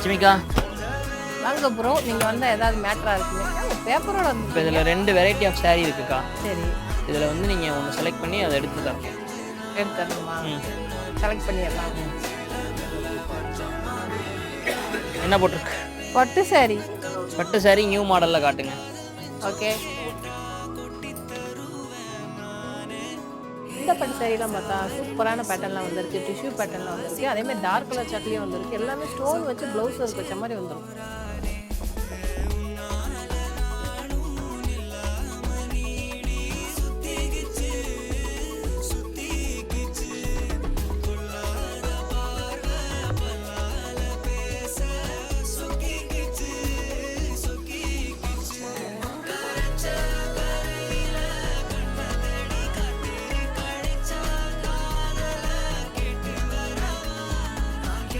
லட்சுமிக்கா வாங்க ப்ரோ, நீங்கள் வந்தால் ஏதாவது மேட்டராக இருக்குங்க பேப்பரோட வந்து. இப்போ இதில் 2 வெரைட்டி ஆஃப் saree இருக்குக்கா. சரி, இதில் வந்து நீங்கள் ஒன்று செலக்ட் பண்ணி அதை எடுத்து தரணும். எடுத்து தரணுமா? செலக்ட் பண்ணிடலாம். என்ன போட்டிருக்கு? பட்டு சாரி. பட்டு saree நியூ மாடலில் காட்டுங்க. ஓகே. இந்த பட்டு சாரீலாம் பார்த்தா சூப்பரான பேட்டர்ன்லாம் வந்திருக்கு, டிஷ்யூ பேட்டர்ன்லாம் வந்திருக்கு, அதேமாதிரி டார்க் கலர் சட்லேயும் வந்திருக்கு. எல்லாமே ஸ்டோன் வச்சு ப்ளவுஸ் ஒர்க் வச்ச மாதிரி வந்துடும்.